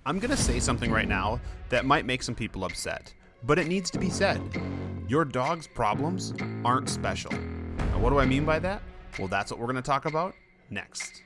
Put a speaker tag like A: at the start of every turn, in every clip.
A: I'm going to say something right now that might make some people upset, but it needs to be said. Your dog's problems aren't special. Now, what do I mean by that? Well, that's what we're going to talk about next.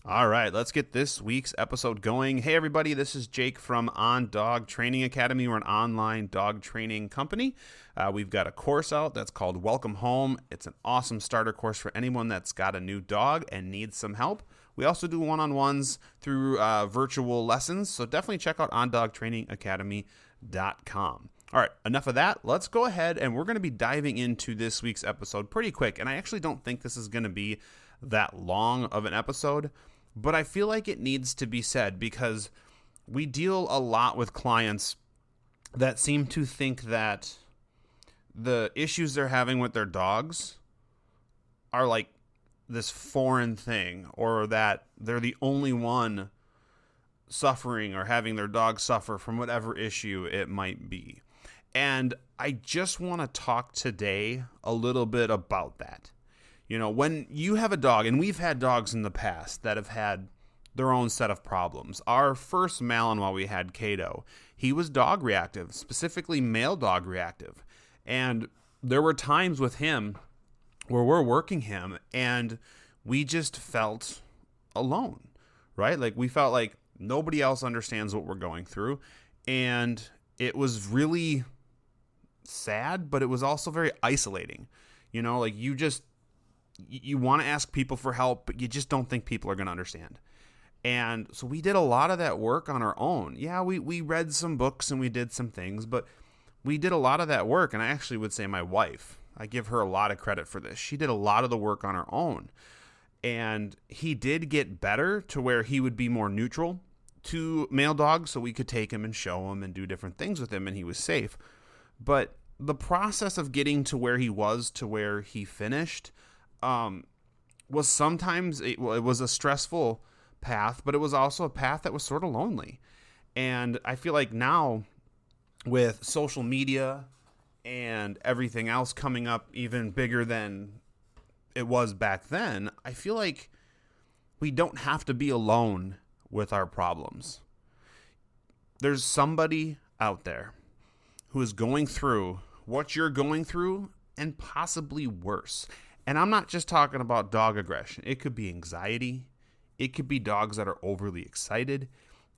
A: All right, let's get this week's episode going. Hey, everybody, this is Jake from OnDog Training Academy. We're an online dog training company. We've got a course out that's called Welcome Home. It's an awesome starter course for anyone that's got a new dog and needs some help. We also do one-on-ones through virtual lessons, so definitely check out ondogtrainingacademy.com. All right, enough of that. Let's go ahead, and we're going to be diving into this week's episode pretty quick, and I actually don't think this is going to be that long of an episode, but I feel like it needs to be said because we deal a lot with clients that seem to think that the issues they're having with their dogs are like this foreign thing, or that they're the only one suffering or having their dog suffer from whatever issue it might be. And I just want to talk today a little bit about that. You know, when you have a dog, and we've had dogs in the past that have had their own set of problems. Our first Malinois we had, Cato, he was dog reactive, specifically male dog reactive. And there were times with him where we're working him and we just felt alone, right? Like we felt like nobody else understands what we're going through. And it was really sad, but it was also very isolating. You know, like you want to ask people for help, but you just don't think people are going to understand. And so we did a lot of that work on our own. Yeah, we read some books and we did some things, but we did a lot of that work. And I actually would say my wife, I give her a lot of credit for this. She did a lot of the work on her own. And he did get better to where he would be more neutral to male dogs, so we could take him and show him and do different things with him, and he was safe. But the process of getting to where he was to where he finished was sometimes, it was a stressful path, but it was also a path that was sort of lonely. And I feel like now with social media and everything else coming up even bigger than it was back then, I feel like we don't have to be alone with our problems. There's somebody out there who is going through what you're going through and possibly worse. And I'm not just talking about dog aggression. It could be anxiety. It could be dogs that are overly excited.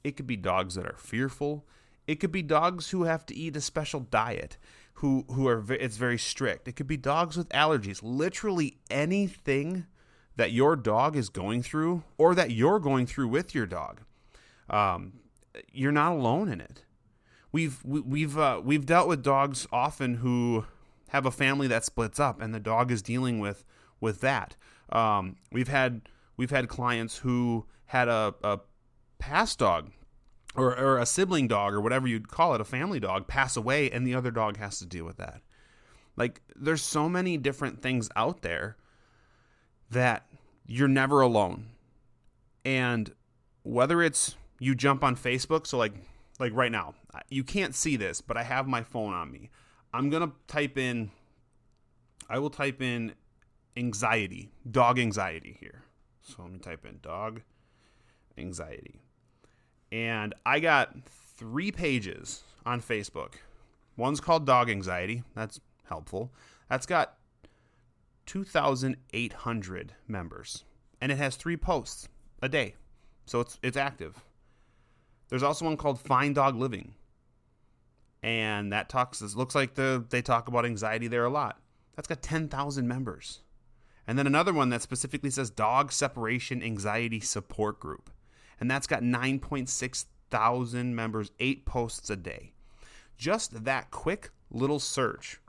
A: It could be dogs that are fearful. It could be dogs who have to eat a special diet, who are it's very strict. It could be dogs with allergies. Literally anything that your dog is going through, or that you're going through with your dog, you're not alone in it. We've dealt with dogs often who have a family that splits up, and the dog is dealing with that. We've had clients who had a past dog or a sibling dog, or whatever you'd call it, a family dog, pass away, and the other dog has to deal with that. Like, there's so many different things out there that you're never alone. And whether it's you jump on Facebook, so like right now, you can't see this, but I have my phone on me. I will type in anxiety, dog anxiety here. So let me type in dog anxiety. And I got 3 pages on Facebook. One's called Dog Anxiety. That's helpful. That's got 2,800 members. And it has 3 posts a day. So it's active. There's also one called Find Dog Living. And that looks like they talk about anxiety there a lot. That's got 10,000 members. And then another one that specifically says Dog Separation Anxiety Support Group. And that's got 9.6 thousand members, 8 posts a day. Just that quick little search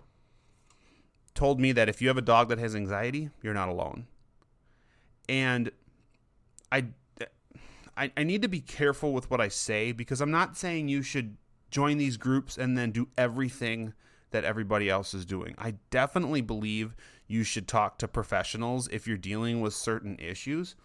A: told me that if you have a dog that has anxiety, you're not alone. And I need to be careful with what I say, because I'm not saying you should join these groups and then do everything that everybody else is doing. I definitely believe you should talk to professionals if you're dealing with certain issues.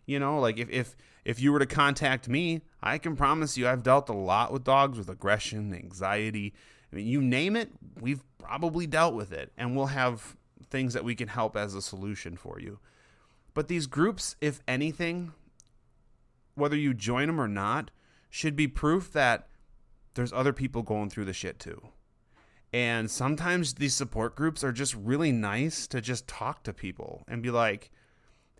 A: You know, like if you were to contact me, I can promise you I've dealt a lot with dogs with aggression, anxiety. I mean, you name it, we've probably dealt with it, and we'll have things that we can help as a solution for you. But these groups, if anything, whether you join them or not, should be proof that there's other people going through the shit too. And sometimes these support groups are just really nice to just talk to people and be like,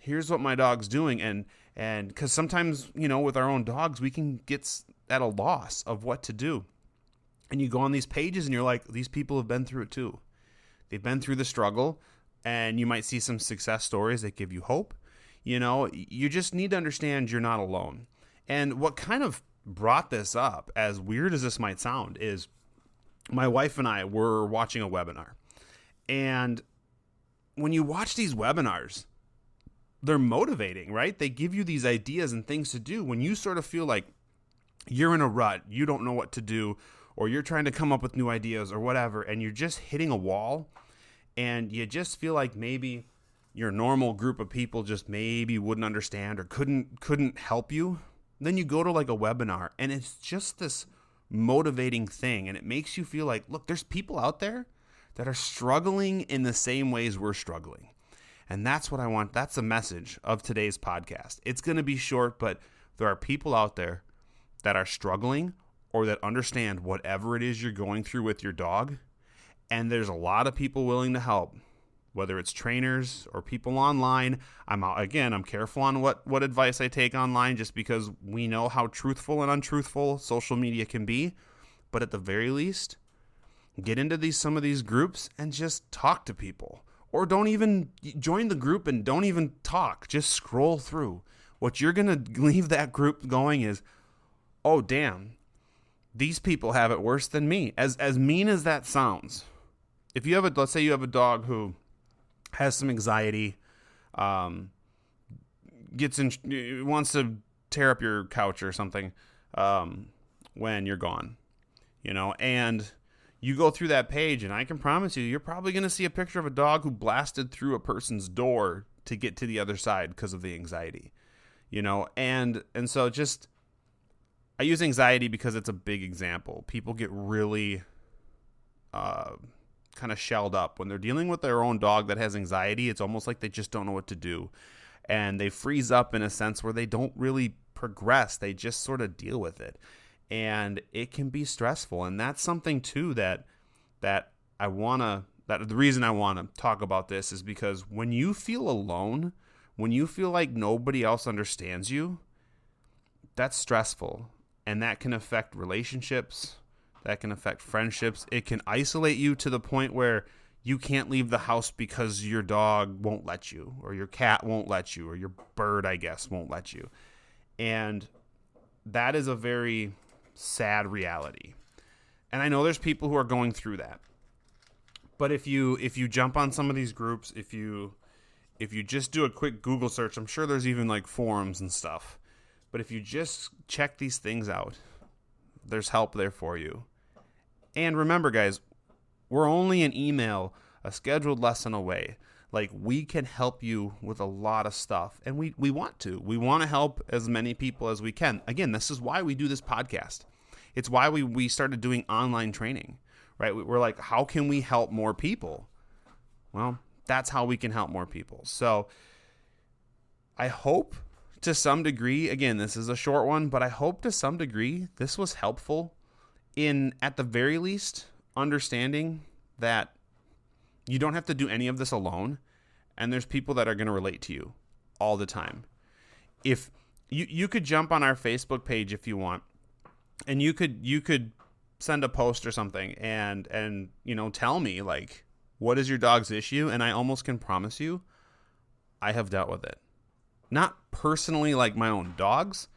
A: here's what my dog's doing. And because sometimes, you know, with our own dogs, we can get at a loss of what to do. And you go on these pages and you're like, these people have been through it too. They've been through the struggle, and you might see some success stories that give you hope. You know, you just need to understand you're not alone. And what kind of brought this up, as weird as this might sound, is my wife and I were watching a webinar. And when you watch these webinars, they're motivating, right? They give you these ideas and things to do when you sort of feel like you're in a rut, you don't know what to do, or you're trying to come up with new ideas or whatever, and you're just hitting a wall, and you just feel like maybe your normal group of people just maybe wouldn't understand or couldn't help you. Then you go to like a webinar, and it's just this motivating thing, and it makes you feel like, look, there's people out there that are struggling in the same ways we're struggling. And that's what I want. That's the message of today's podcast. It's going to be short, but there are people out there that are struggling or that understand whatever it is you're going through with your dog. And there's a lot of people willing to help, whether it's trainers or people online. I'm careful on what advice I take online, just because we know how truthful and untruthful social media can be. But at the very least, get into some of these groups and just talk to people. Or don't even join the group and don't even talk. Just scroll through. What you're going to leave that group going is, oh, damn, these people have it worse than me. As mean as that sounds, if you have let's say you have a dog who has some anxiety, wants to tear up your couch or something, when you're gone, you know, and you go through that page, and I can promise you're probably going to see a picture of a dog who blasted through a person's door to get to the other side because of the anxiety, you know, and so just, I use anxiety because it's a big example. People get really kind of shelled up when they're dealing with their own dog that has anxiety. It's almost like they just don't know what to do, and they freeze up in a sense where they don't really progress. They just sort of deal with it. And it can be stressful. And that's something too that the reason I want to talk about this is because when you feel alone, when you feel like nobody else understands you, that's stressful. And that can affect relationships. That can affect friendships. It can isolate you to the point where you can't leave the house because your dog won't let you, or your cat won't let you, or your bird, I guess, won't let you. And that is a very sad reality. And I know there's people who are going through that. But if you jump on some of these groups, if you just do a quick Google search, I'm sure there's even like forums and stuff. But if you just check these things out, there's help there for you. And remember, guys, we're only an email, a scheduled lesson away. Like, we can help you with a lot of stuff, and we want to. We want to help as many people as we can. Again, this is why we do this podcast. It's why we started doing online training, right? We're like, how can we help more people? Well, that's how we can help more people. So I hope to some degree, again, this is a short one, but I hope to some degree this was helpful in, at the very least, understanding that you don't have to do any of this alone, and there's people that are going to relate to you all the time. If you could jump on our Facebook page if you want, and you could send a post or something and you know, tell me like, what is your dog's issue? And I almost can promise you, I have dealt with it. Not personally like my own dogs,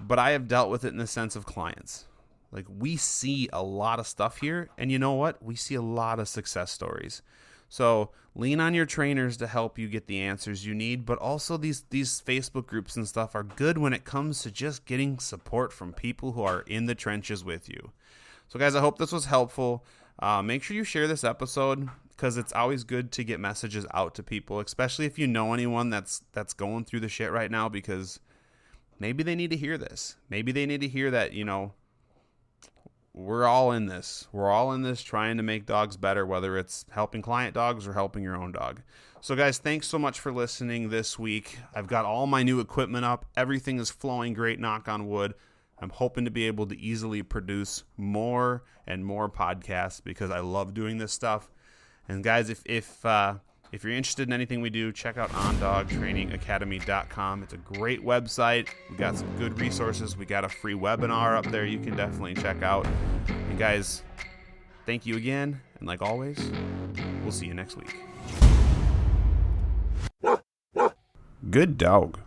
A: but I have dealt with it in the sense of clients. Like, we see a lot of stuff here, and you know what? We see a lot of success stories. So lean on your trainers to help you get the answers you need, but also these Facebook groups and stuff are good when it comes to just getting support from people who are in the trenches with you. So guys, I hope this was helpful. make sure you share this episode, because it's always good to get messages out to people, especially if you know anyone that's going through the shit right now, because maybe they need to hear this. Maybe they need to hear that, we're all in this. We're all in this trying to make dogs better, whether it's helping client dogs or helping your own dog. So guys, thanks so much for listening this week. I've got all my new equipment up. Everything is flowing great, knock on wood. I'm hoping to be able to easily produce more and more podcasts, because I love doing this stuff. And guys, if you're interested in anything we do, check out OnDogTrainingAcademy.com. It's a great website. We got some good resources. We got a free webinar up there you can definitely check out. And guys, thank you again. And like always, we'll see you next week. Good dog.